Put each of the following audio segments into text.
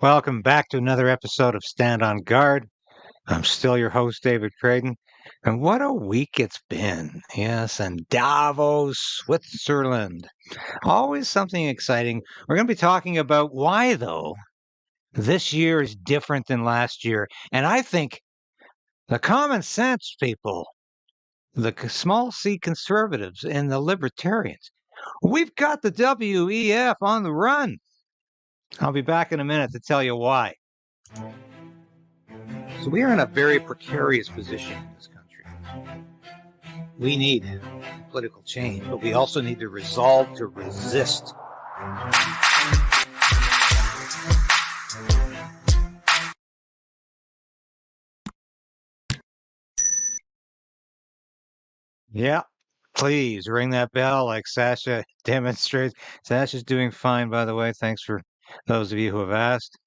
Welcome back to another episode of Stand on Guard. I'm still your host, David Krayden. And what a week it's been. Yes, and Davos, Switzerland. Always something exciting. We're going to be talking about why, though, this year is different than last year. And I think the common sense people, the small c conservatives and the libertarians, we've got the WEF on the run. I'll be back in a minute to tell you why. So we are in a very precarious position in this country. We need political change, but we also need to resolve to resist. Yeah, please ring that bell like Sasha demonstrates. Sasha's doing fine, by the way. Thanks for those of you who have asked.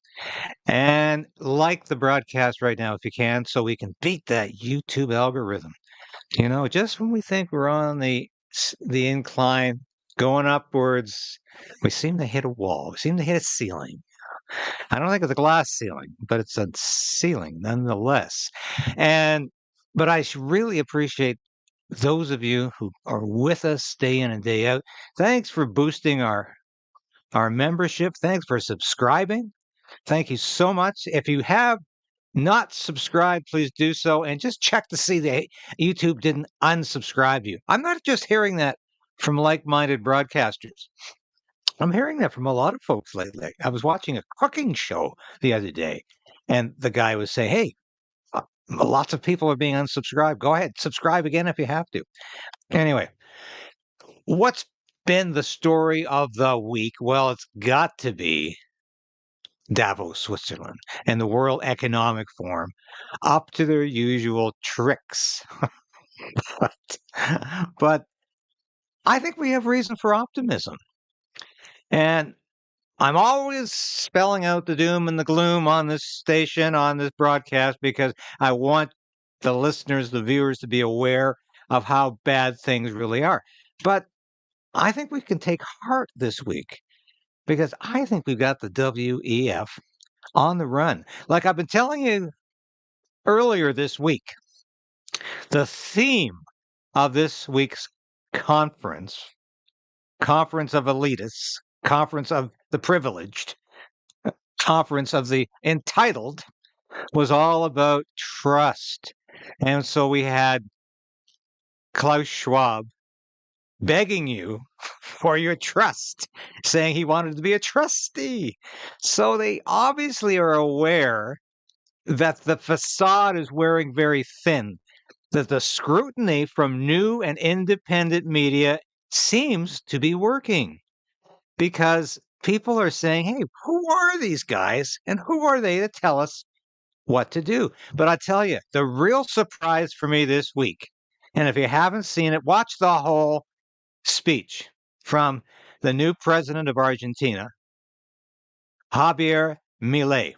And like the broadcast right now if you can, so we can beat that YouTube algorithm. You know, just when we think we're on the incline going upwards, we seem to hit a wall. We seem to hit a ceiling. I don't think it's a glass ceiling, but it's a ceiling nonetheless. And but really appreciate those of you who are with us day in and day out. Thanks for boosting our membership. Thanks for subscribing. Thank you so much. If you have not subscribed, please do so and just check to see that YouTube didn't unsubscribe you. I'm not just hearing that from like-minded broadcasters. I'm hearing that from a lot of folks lately. I was watching a cooking show the other day, and the guy was saying, "Hey, lots of people are being unsubscribed. Go ahead, subscribe again if you have to." Anyway, what's been the story of the week? Well, it's got to be Davos, Switzerland, and the World Economic Forum, up to their usual tricks. but I think we have reason for optimism. And I'm always spelling out the doom and the gloom on this station, on this broadcast, because I want the listeners, the viewers to be aware of how bad things really are. But I think we can take heart this week because I think we've got the WEF on the run. Like I've been telling you earlier this week, the theme of this week's conference of elitists, conference of the privileged, conference of the entitled, was all about trust. And so we had Klaus Schwab begging you for your trust, saying he wanted to be a trustee. So they obviously are aware that the facade is wearing very thin, that the scrutiny from new and independent media seems to be working because people are saying, hey, who are these guys and who are they to tell us what to do? But I tell you, the real surprise for me this week, and if you haven't seen it, watch the whole speech from the new president of Argentina, Javier Milei.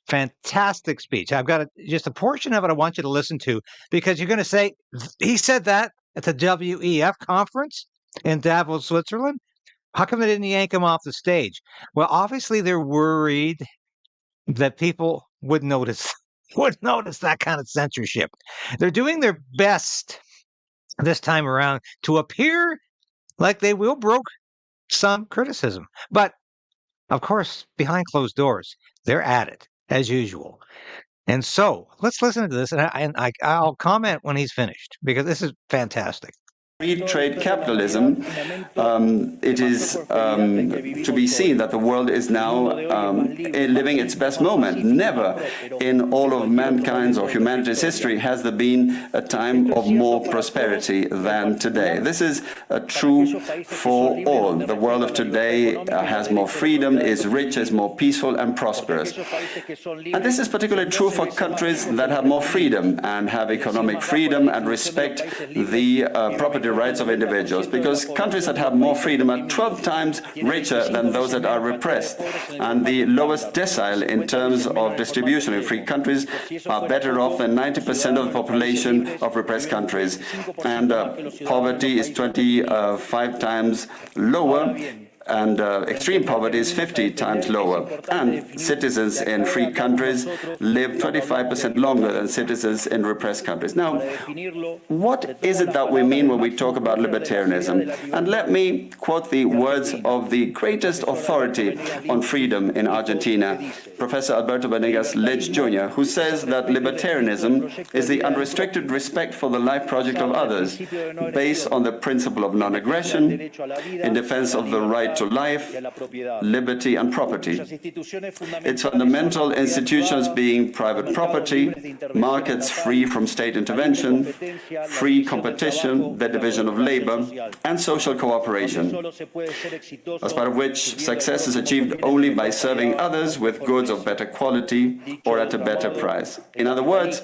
Fantastic speech. I've got just a portion of it I want you to listen to because you're going to say, he said that at the WEF conference in Davos, Switzerland. How come they didn't yank him off the stage? Well, obviously they're worried that people would notice that kind of censorship. They're doing their best this time around to appear like they will brook some criticism. But of course, behind closed doors, they're at it as usual. And so let's listen to this, and I'll comment when he's finished because this is fantastic. Free trade capitalism, it is to be seen that the world is now living its best moment. Never in all of mankind's or humanity's history has there been a time of more prosperity than today. This is true for all. The world of today has more freedom, is rich, is more peaceful and prosperous. And this is particularly true for countries that have more freedom and have economic freedom and respect the property rights of individuals, because countries that have more freedom are 12 times richer than those that are repressed, and the lowest decile in terms of distribution in free countries are better off than 90% of the population of repressed countries, and poverty is 25 times lower and extreme poverty is 50 times lower. And citizens in free countries live 25% longer than citizens in repressed countries. Now, what is it that we mean when we talk about libertarianism? And let me quote the words of the greatest authority on freedom in Argentina, Professor Alberto Venegas Lynch Jr., who says that libertarianism is the unrestricted respect for the life project of others, based on the principle of non-aggression, in defense of the right to life, liberty and property. Its fundamental institutions being private property, markets free from state intervention, free competition, the division of labor, and social cooperation, as part of which success is achieved only by serving others with goods of better quality or at a better price. In other words,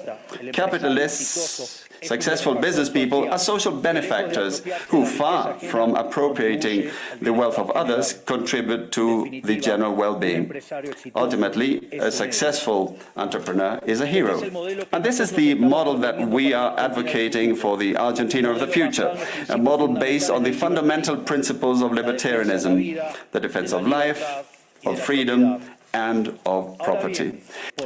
capitalists, successful business people are social benefactors who, far from appropriating the wealth of others, contribute to the general well-being. Ultimately, a successful entrepreneur is a hero. And this is the model that we are advocating for the Argentina of the future, a model based on the fundamental principles of libertarianism, the defense of life, of freedom, and of property.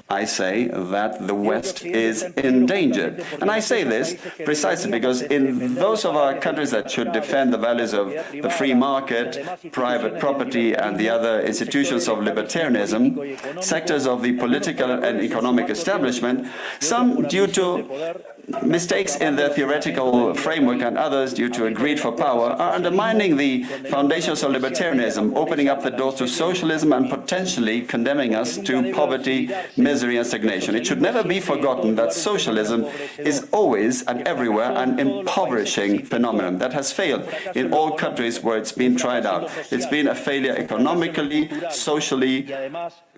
I say that the West is endangered. And I say this precisely because in those of our countries that should defend the values of the free market, private property, and the other institutions of libertarianism, sectors of the political and economic establishment, some due to mistakes in their theoretical framework and others due to a greed for power, are undermining the foundations of libertarianism, opening up the doors to socialism and potentially condemning us to poverty, misery and stagnation. It should never be forgotten that socialism is always and everywhere an impoverishing phenomenon that has failed in all countries where it's been tried out. It's been a failure economically, socially,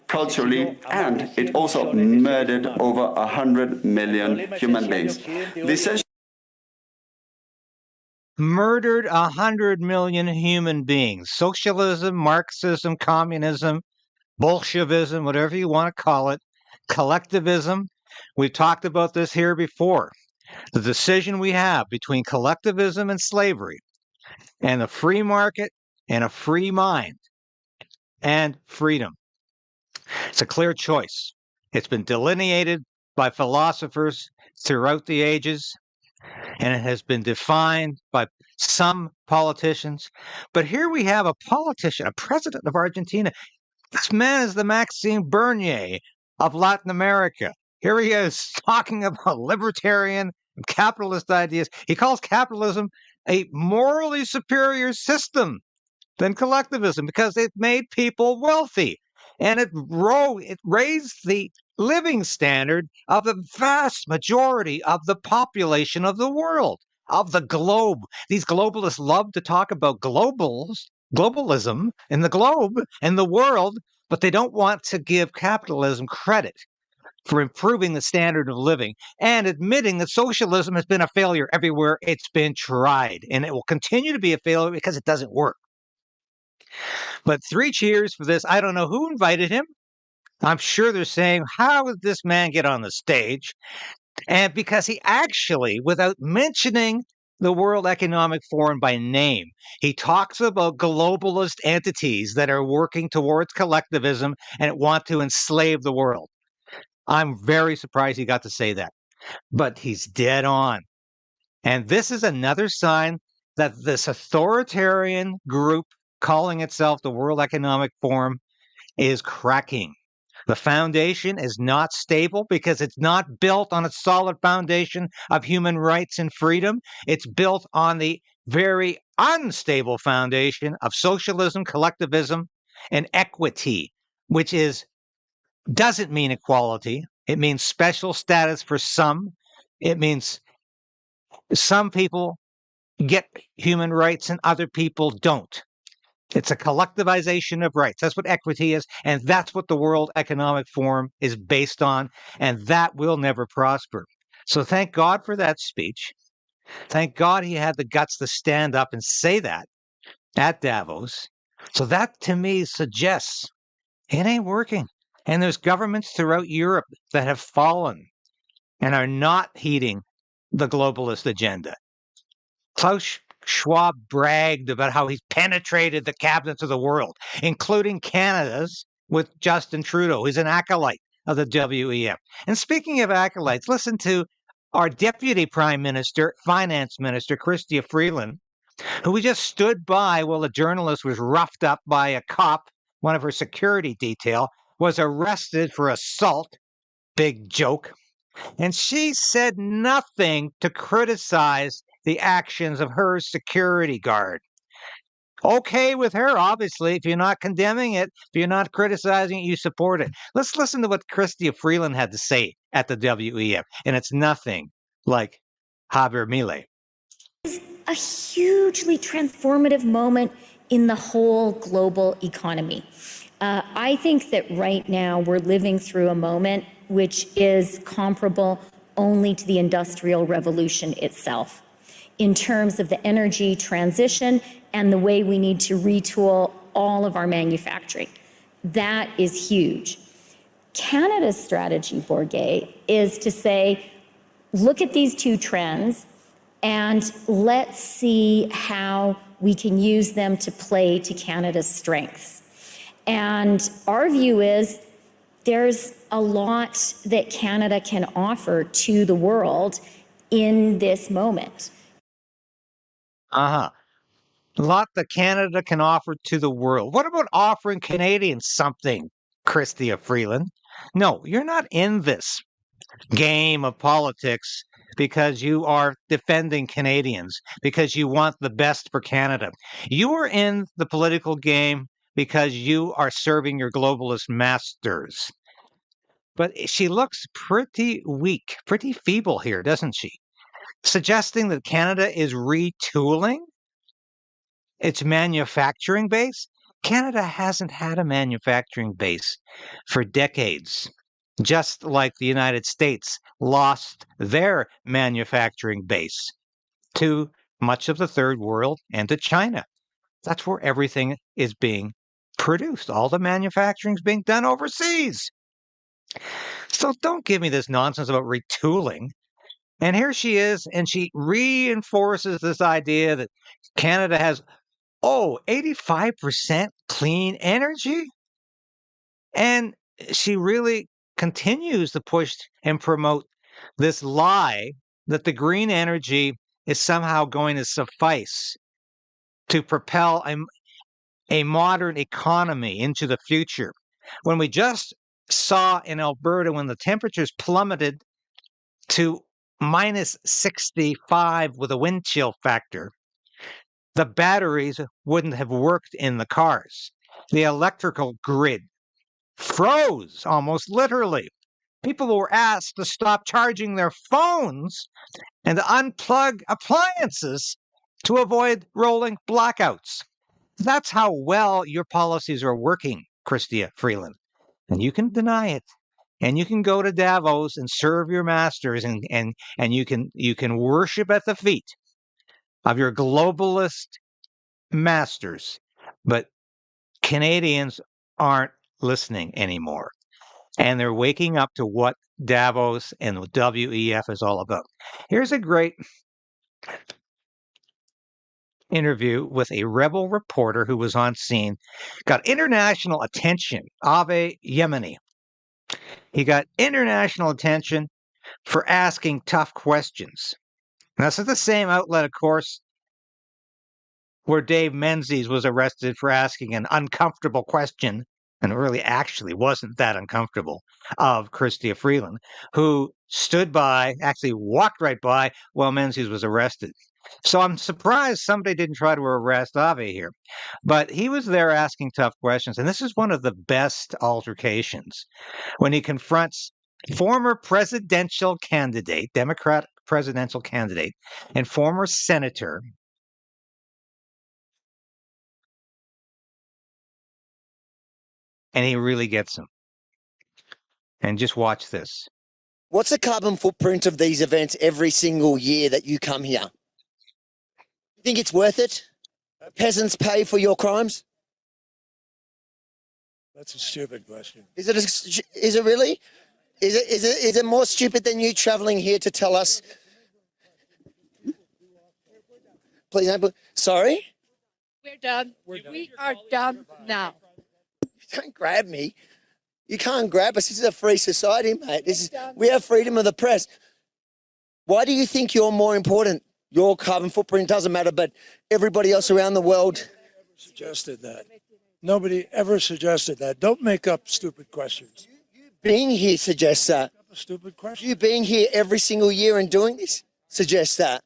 culturally, and it also murdered over 100 million human beings. Murdered 100 million human beings. Socialism, Marxism, communism, Bolshevism, whatever you want to call it, collectivism. We've talked about this here before. The decision we have between collectivism and slavery, and a free market and a free mind, and freedom. It's a clear choice. It's been delineated by philosophers throughout the ages, and it has been defined by some politicians. But here we have a politician, a president of Argentina. This man is the Maxime Bernier of Latin America. Here he is talking about libertarian and capitalist ideas. He calls capitalism a morally superior system than collectivism because it made people wealthy. And it raised the living standard of the vast majority of the population of the world, of the globe. These globalists love to talk about globalism in the globe and the world, but they don't want to give capitalism credit for improving the standard of living and admitting that socialism has been a failure everywhere it's been tried. And it will continue to be a failure because it doesn't work. But 3 cheers for this. I don't know who invited him. I'm sure they're saying, how did this man get on the stage? And because he actually, without mentioning the World Economic Forum by name, he talks about globalist entities that are working towards collectivism and want to enslave the world. I'm very surprised he got to say that. But he's dead on. And this is another sign that this authoritarian group calling itself the World Economic Forum is cracking. The foundation is not stable because it's not built on a solid foundation of human rights and freedom. It's built on the very unstable foundation of socialism, collectivism, and equity, which doesn't mean equality. It means special status for some. It means some people get human rights and other people don't. It's a collectivization of rights. That's what equity is, and that's what the World Economic Forum is based on, and that will never prosper. So thank God for that speech. Thank God he had the guts to stand up and say that at Davos. So that, to me, suggests it ain't working. And there's governments throughout Europe that have fallen and are not heeding the globalist agenda. Klaus, Schwab bragged about how he's penetrated the cabinets of the world, including Canada's, with Justin Trudeau. He's an acolyte of the WEF. And speaking of acolytes, listen to our Deputy Prime Minister, Finance Minister, Chrystia Freeland, who just stood by while a journalist was roughed up by a cop. One of her security detail was arrested for assault. Big joke. And she said nothing to criticize the actions of her security guard. Okay with her, obviously. If you're not condemning it, if you're not criticizing it, you support it. Let's listen to what Chrystia Freeland had to say at the WEF. And it's nothing like Javier Milei. It's a hugely transformative moment in the whole global economy. I think that right now we're living through a moment which is comparable only to the Industrial Revolution itself in terms of the energy transition and the way we need to retool all of our manufacturing. That is huge. Canada's strategy, Bourget, is to say, look at these two trends and let's see how we can use them to play to Canada's strengths. And our view is there's a lot that Canada can offer to the world in this moment. A lot that Canada can offer to the world. What about offering Canadians something, Chrystia Freeland? No, you're not in this game of politics because you are defending Canadians, because you want the best for Canada. You are in the political game because you are serving your globalist masters. But she looks pretty weak, pretty feeble here, doesn't she? Suggesting that Canada is retooling its manufacturing base. Canada hasn't had a manufacturing base for decades, just like the United States lost their manufacturing base to much of the third world and to China. That's where everything is being produced. All the manufacturing is being done overseas. So don't give me this nonsense about retooling. And here she is, and she reinforces this idea that Canada has, 85% clean energy? And she really continues to push and promote this lie that the green energy is somehow going to suffice to propel a modern economy into the future. When we just saw in Alberta, when the temperatures plummeted to minus 65 with a wind chill factor, the batteries wouldn't have worked in the cars. The electrical grid froze almost literally. People were asked to stop charging their phones and to unplug appliances to avoid rolling blackouts. That's how well your policies are working, Chrystia Freeland. And you can deny it. And you can go to Davos and serve your masters and you can worship at the feet of your globalist masters. But Canadians aren't listening anymore. And they're waking up to what Davos and the WEF is all about. Here's a great interview with a rebel reporter who was on scene, got international attention, Ave Yemeni. He got international attention for asking tough questions. Now, this is the same outlet, of course, where Dave Menzies was arrested for asking an uncomfortable question, and it really actually wasn't that uncomfortable, of Chrystia Freeland, who stood by, actually walked right by while Menzies was arrested. So I'm surprised somebody didn't try to arrest Avi here. But he was there asking tough questions, and this is one of the best altercations when he confronts former presidential candidate, Democrat presidential candidate, and former senator and he really gets him. And just watch this. What's the carbon footprint of these events every single year that you come here? You think it's worth it? Peasants pay for your crimes? That's a stupid question. Is it really? Is it more stupid than you traveling here to tell us Please don't put. Sorry? We're done. We are done now. Don't grab me. You can't grab us. This is a free society, mate. We have freedom of the press. Why do you think you're more important? Your carbon footprint doesn't matter, but everybody else around the world Suggested that. Nobody ever suggested that. Don't make up stupid questions. being here suggests that. A stupid question. You being here every single year and doing this suggests that.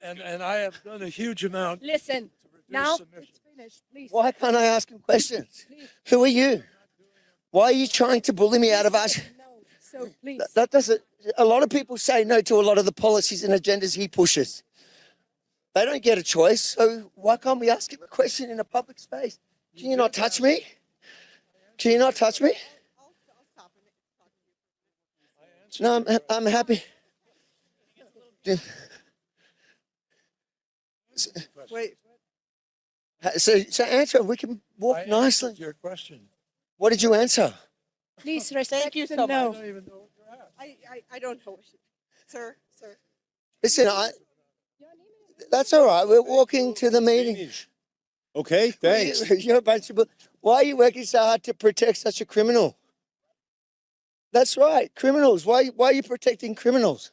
And I have done a huge amount. Listen, now it's finished, please. Why can't I ask him questions? Who are you? Why are you trying to bully me out of us? No, so please. That doesn't. A lot of people say no to a lot of the policies and agendas he pushes. They don't get a choice, so why can't we ask him a question in a public space? Can you not touch me? Can you not touch me? No, I'm happy. Wait. So answer. We can walk nicely. Your question. What did you answer? Please respect you the so no. I don't even know what you're at. I don't know. Sir. Listen, that's all right. We're walking to the meeting. Okay, thanks. You're a bunch of. Why are you working so hard to protect such a criminal? That's right, criminals. Why are you protecting criminals?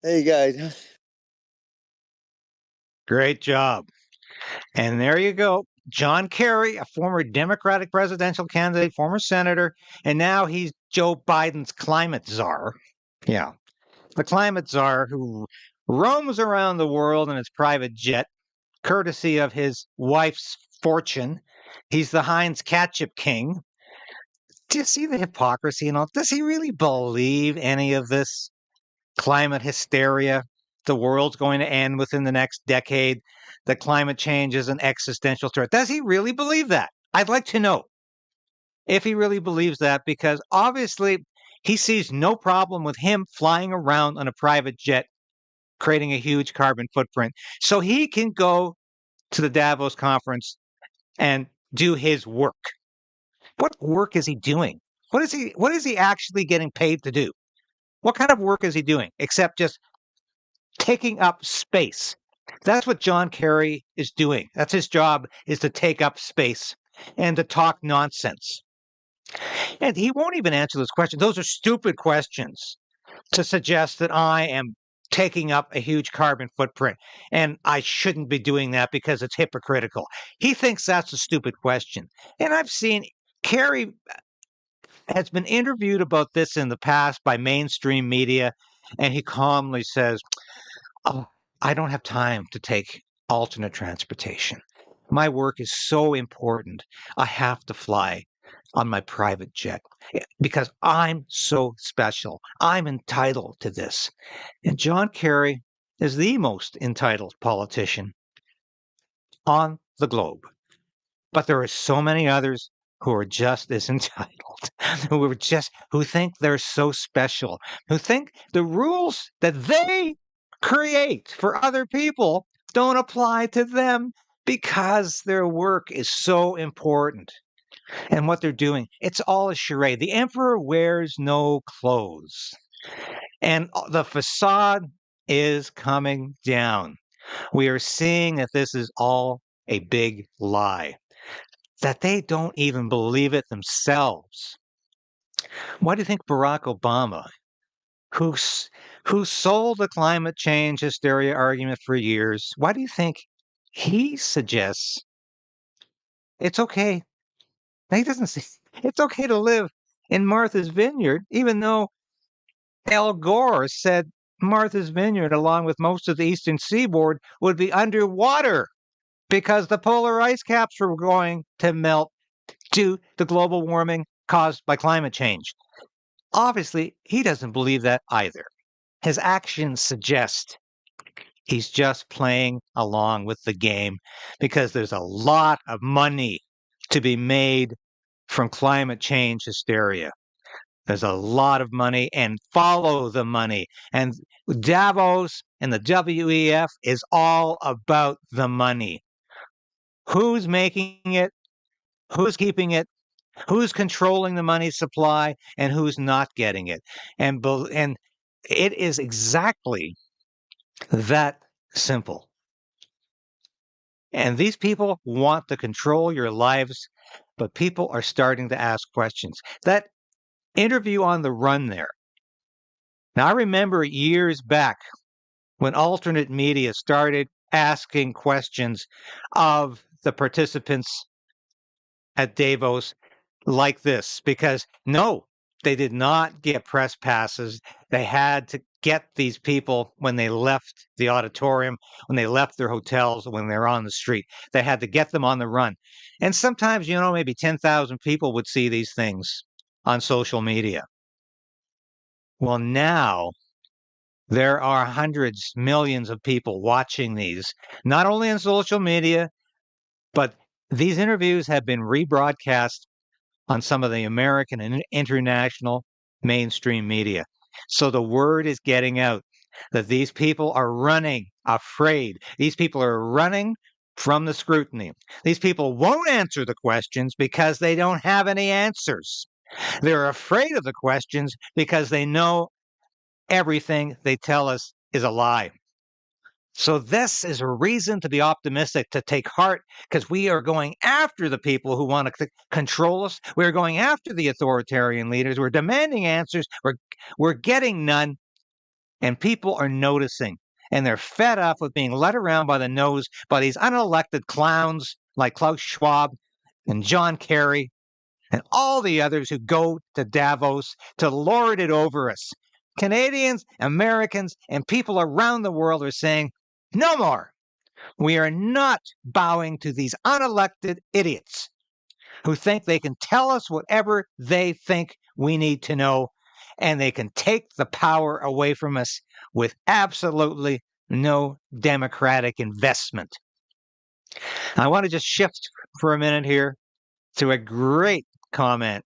There you go. Great job. And there you go. John Kerry, a former Democratic presidential candidate, former senator, and now he's Joe Biden's climate czar. Yeah. The climate czar who roams around the world in his private jet, courtesy of his wife's fortune. He's the Heinz Ketchup King. Do you see the hypocrisy and all? Does he really believe any of this climate hysteria? The world's going to end within the next decade. That climate change is an existential threat. Does he really believe that? I'd like to know if he really believes that, because obviously he sees no problem with him flying around on a private jet, creating a huge carbon footprint, so he can go to the Davos conference and do his work. What work is he doing? What is he actually getting paid to do? What kind of work is he doing except just taking up space? That's what John Kerry is doing. That's his job, is to take up space and to talk nonsense. And he won't even answer those questions. Those are stupid questions to suggest that I am taking up a huge carbon footprint and I shouldn't be doing that because it's hypocritical. He thinks that's a stupid question. And I've seen Kerry has been interviewed about this in the past by mainstream media, and he calmly says, "Oh, I don't have time to take alternate transportation. My work is so important. I have to fly on my private jet because I'm so special. I'm entitled to this." And John Kerry is the most entitled politician on the globe. But there are so many others who are just as entitled, who think they're so special, who think the rules that they create for other people don't apply to them because their work is so important. And what they're doing, it's all a charade. The emperor wears no clothes. And the facade is coming down. We are seeing that this is all a big lie, that they don't even believe it themselves. Why do you think Barack Obama, who sold the climate change hysteria argument for years, why do you think he suggests it's okay? He doesn't say it's okay to live in Martha's Vineyard, even though Al Gore said Martha's Vineyard, along with most of the eastern seaboard, would be underwater because the polar ice caps were going to melt due to global warming caused by climate change. Obviously, he doesn't believe that either. His actions suggest he's just playing along with the game because there's a lot of money to be made from climate change hysteria. There's a lot of money, and follow the money. And Davos and the WEF is all about the money. Who's making it? Who's keeping it? Who's controlling the money supply and who's not getting it? And it is exactly that simple. And these people want to control your lives, but people are starting to ask questions. That interview on the run there. Now, I remember years back when alternate media started asking questions of the participants at Davos like this, because no, they did not get press passes. They had to get these people when they left the auditorium, when they left their hotels, when they're on the street. They had to get them on the run. And sometimes, maybe 10,000 people would see these things on social media. Well, now there are hundreds, millions of people watching these, not only on social media, but these interviews have been rebroadcast on some of the American and international mainstream media. So the word is getting out that these people are running afraid. These people are running from the scrutiny. These people won't answer the questions because they don't have any answers. They're afraid of the questions because they know everything they tell us is a lie. So this is a reason to be optimistic, to take heart, because we are going after the people who want to control us. We're going after the authoritarian leaders. We're demanding answers. We're getting none, and people are noticing, and they're fed up with being led around by the nose by these unelected clowns like Klaus Schwab and John Kerry and all the others who go to Davos to lord it over us. Canadians, Americans, and people around the world are saying, no more. We are not bowing to these unelected idiots who think they can tell us whatever they think we need to know, and they can take the power away from us with absolutely no democratic investment. I want to just shift for a minute here to a great comment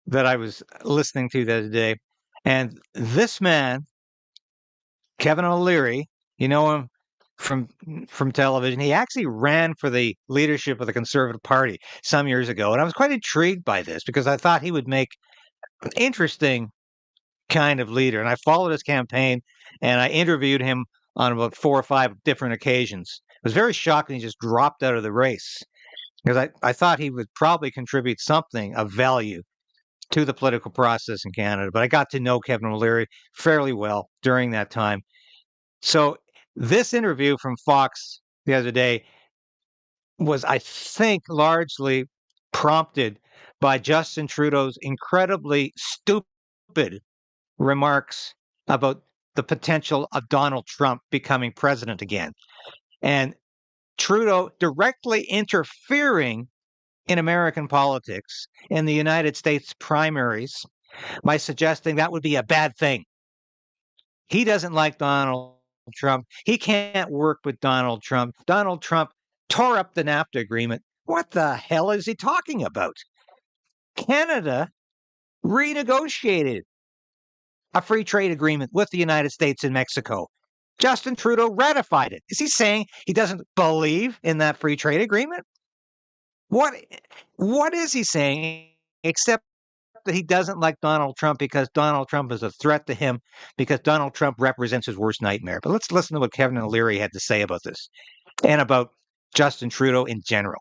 that I was listening to the other day. And this man, Kevin O'Leary, you know him from television. He actually ran for the leadership of the Conservative Party some years ago, and I was quite intrigued by this because I thought he would make an interesting kind of leader. And I followed his campaign, and I interviewed him on about 4 or 5 different occasions. It was very shocking he just dropped out of the race because I thought he would probably contribute something of value to the political process in Canada. But I got to know Kevin O'Leary fairly well during that time. So this interview from Fox the other day was, I think, largely prompted by Justin Trudeau's incredibly stupid remarks about the potential of Donald Trump becoming president again. And Trudeau directly interfering in American politics in the United States primaries by suggesting that would be a bad thing. He doesn't like Donald Trump. He can't work with Donald Trump. Donald Trump tore up the NAFTA agreement. What the hell is he talking about? Canada renegotiated a free trade agreement with the United States and Mexico. Justin Trudeau ratified it. Is he saying he doesn't believe in that free trade agreement? What is he saying except that he doesn't like Donald Trump because Donald Trump is a threat to him, because Donald Trump represents his worst nightmare? But let's listen to what Kevin O'Leary had to say about this and about Justin Trudeau in general.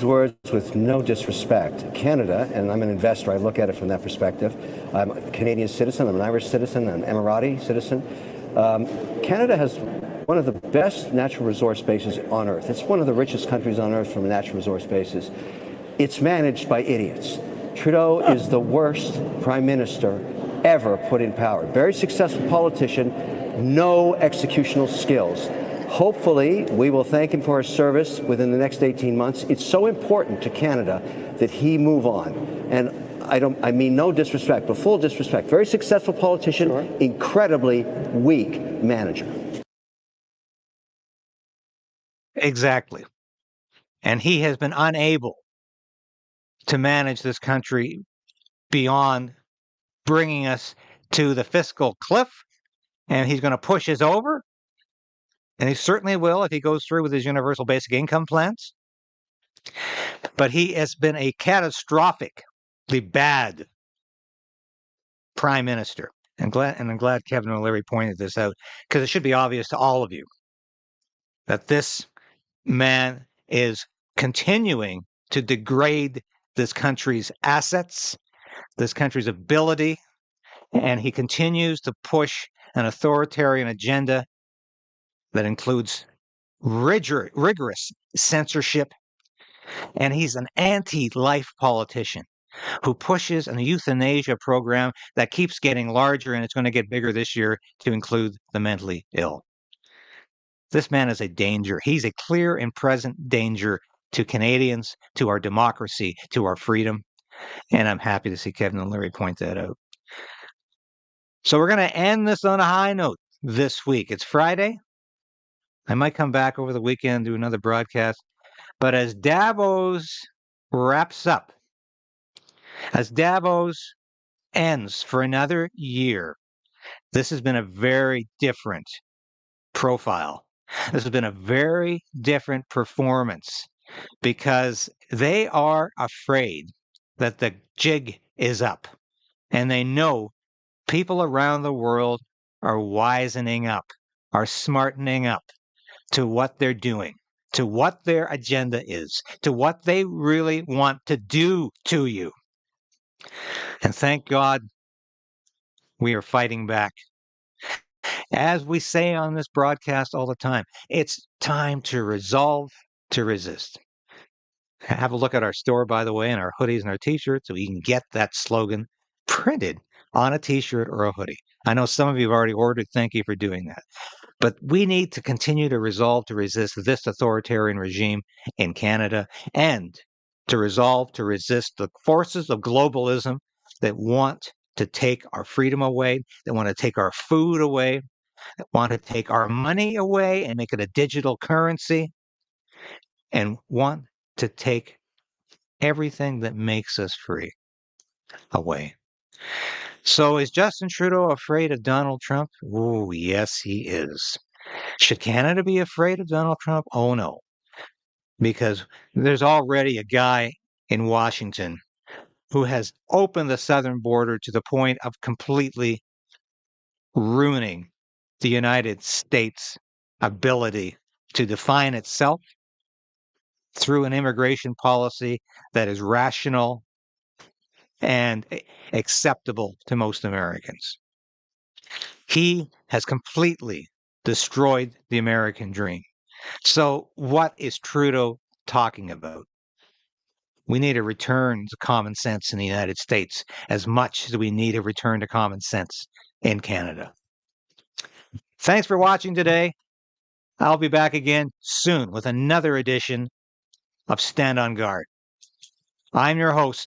Words with no disrespect. Canada, and I'm an investor, I look at it from that perspective. I'm a Canadian citizen, I'm an Irish citizen, I'm an Emirati citizen. Canada has one of the best natural resource bases on Earth. It's one of the richest countries on Earth from a natural resource basis. It's managed by idiots. Trudeau is the worst prime minister ever put in power. Very successful politician, no executional skills. Hopefully, we will thank him for his service within the next 18 months. It's so important to Canada that he move on. And I mean no disrespect, but full disrespect. Very successful politician, sure. Incredibly weak manager. Exactly. And he has been unable to manage this country beyond bringing us to the fiscal cliff. And he's going to push us over. And he certainly will if he goes through with his universal basic income plans. But he has been a catastrophically bad prime minister. I'm glad Kevin O'Leary pointed this out, because it should be obvious to all of you that this man is continuing to degrade this country's assets, this country's ability, and he continues to push an authoritarian agenda that includes rigorous censorship. And he's an anti-life politician who pushes a euthanasia program that keeps getting larger, and it's going to get bigger this year to include the mentally ill. This man is a danger. He's a clear and present danger to Canadians, to our democracy, to our freedom. And I'm happy to see Kevin and Larry point that out. So we're going to end this on a high note this week. It's Friday. I might come back over the weekend and do another broadcast. But as Davos wraps up, as Davos ends for another year, this has been a very different profile. This has been a very different performance because they are afraid that the jig is up. And they know people around the world are wisening up, are smartening up to what they're doing, to what their agenda is, to what they really want to do to you. And thank God we are fighting back. As we say on this broadcast all the time, it's time to resolve to resist. Have a look at our store, by the way, and our hoodies and our t-shirts, so you can get that slogan printed on a t-shirt or a hoodie. I know some of you have already ordered. Thank you for doing that. But we need to continue to resolve to resist this authoritarian regime in Canada and to resolve to resist the forces of globalism that want to take our freedom away, that want to take our food away, that want to take our money away and make it a digital currency, and want to take everything that makes us free away. So is Justin Trudeau afraid of Donald Trump? Oh, yes, he is. Should Canada be afraid of Donald Trump? Oh, no. Because there's already a guy in Washington who has opened the southern border to the point of completely ruining the United States' ability to define itself through an immigration policy that is rational and acceptable to most Americans. He has completely destroyed the American dream. So what is Trudeau talking about? We need a return to common sense in the United States as much as we need a return to common sense in Canada. Thanks for watching today. I'll be back again soon with another edition of Stand on Guard. I'm your host,